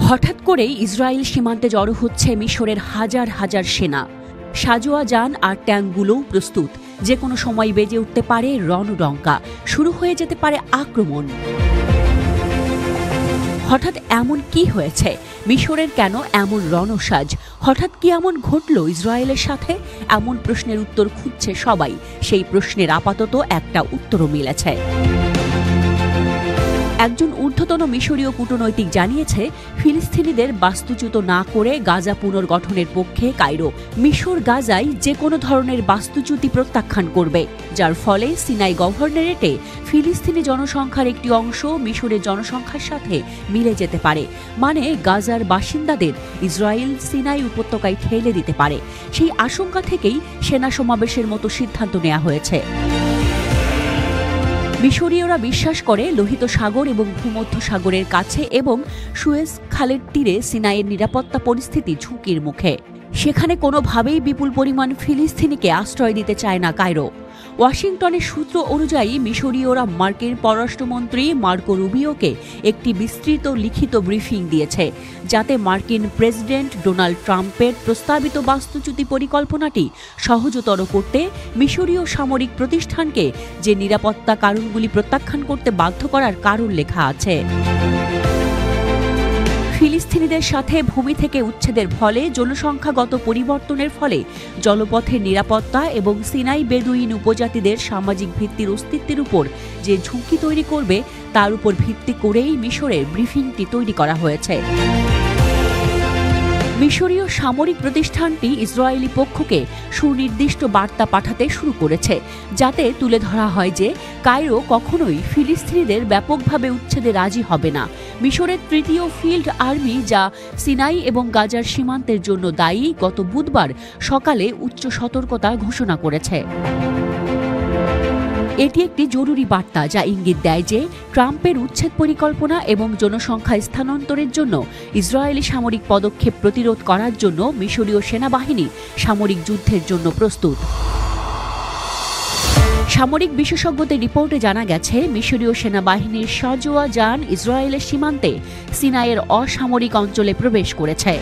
হঠাৎ করেই ইসরায়েল সীমান্তে জড়ো হচ্ছে মিশরের হাজার হাজার সেনা। সাজোয়া যান আর ট্যাঙ্কগুলোও প্রস্তুত। যে কোনো সময় বেজে উঠতে পারে রণডঙ্কা, শুরু হয়ে যেতে পারে আক্রমণ। হঠাৎ এমন কি হয়েছে? মিশরের কেন এমন রণসাজ? হঠাৎ কি এমন ঘটল ইসরায়েলের সাথে? এমন প্রশ্নের উত্তর খুঁজছে সবাই। সেই প্রশ্নের আপাতত একটা উত্তরও মিলেছে। একজন ঊর্ধ্বতন মিশরীয় কূটনৈতিক জানিয়েছে, ফিলিস্তিনিদের বাস্তুচ্যুত না করে গাজা পুনর্গঠনের পক্ষে কায়রো। মিশর গাজায় যে কোনো ধরনের বাস্তুচ্যুতি প্রত্যাখ্যান করবে, যার ফলে সিনাই গভর্নরেটে ফিলিস্তিনি জনসংখ্যার একটি অংশ মিশরের জনসংখ্যার সাথে মিলে যেতে পারে। মানে গাজার বাসিন্দাদের ইসরায়েল সিনাই উপত্যকায় ঠেলে দিতে পারে। সেই আশঙ্কা থেকেই সেনা সমাবেশের মতো সিদ্ধান্ত নেওয়া হয়েছে। মিশরীয়রা বিশ্বাস করে লোহিত সাগর এবং ভূমধ্য সাগরের কাছে এবং সুয়েজ খালের তীরে সিনাইয়ের নিরাপত্তা পরিস্থিতি ঝুঁকির মুখে। সেখানে কোনোভাবেই বিপুল পরিমাণ ফিলিস্তিনিকে আশ্রয় দিতে চায় না কায়রো। ওয়াশিংটনের সূত্র অনুযায়ী মিশরীয়রা মার্কিন পররাষ্ট্রমন্ত্রী মার্কো রুবিওকে একটি বিস্তৃত লিখিত ব্রিফিং দিয়েছে, যাতে মার্কিন প্রেসিডেন্ট ডোনাল্ড ট্রাম্পের প্রস্তাবিত বাস্তুচ্যুতি পরিকল্পনাটি সহজতর করতে মিশরীয় সামরিক প্রতিষ্ঠানকে যে নিরাপত্তা কারণগুলি প্রত্যাখ্যান করতে বাধ্য করার কারণ লেখা আছে। ফিলিস্তিনিদের সাথে ভূমি থেকে উচ্ছেদের ফলে জনসংখ্যাগত পরিবর্তনের ফলে জলপথের নিরাপত্তা এবং সিনাই বেদুইন উপজাতিদের সামাজিক ভিত্তির অস্তিত্বের উপর যে ঝুঁকি তৈরি করবে, তার উপর ভিত্তি করেই মিশরের ব্রিফিংটি তৈরি করা হয়েছে। মিশরীয় সামরিক প্রতিষ্ঠানটি ইসরায়েলি পক্ষকে সুনির্দিষ্ট বার্তা পাঠাতে শুরু করেছে, যাতে তুলে ধরা হয় যে কায়রো কখনোই ফিলিস্তিনিদের ব্যাপকভাবে উচ্ছেদে রাজি হবে না। মিশরের তৃতীয় ফিল্ড আর্মি, যা সিনাই এবং গাজার সীমান্তের জন্য দায়ী, গত বুধবার সকালে উচ্চ সতর্কতা ঘোষণা করেছে। এটি একটি জরুরি বার্তা, যা ইঙ্গিত দেয় যে ট্রাম্পের উচ্ছেদ পরিকল্পনা এবং জনসংখ্যা স্থানান্তরের জন্য ইসরায়েলি সামরিক পদক্ষেপ প্রতিরোধ করার জন্য মিশরীয় সেনাবাহিনী সামরিক যুদ্ধের জন্য প্রস্তুত। সামরিক বিশেষজ্ঞদের রিপোর্টে জানা গেছে, মিশরীয় সেনাবাহিনীর সাজোয়া যান ইসরায়েলের সীমান্তে সিনাইয়ের অসামরিক অঞ্চলে প্রবেশ করেছে।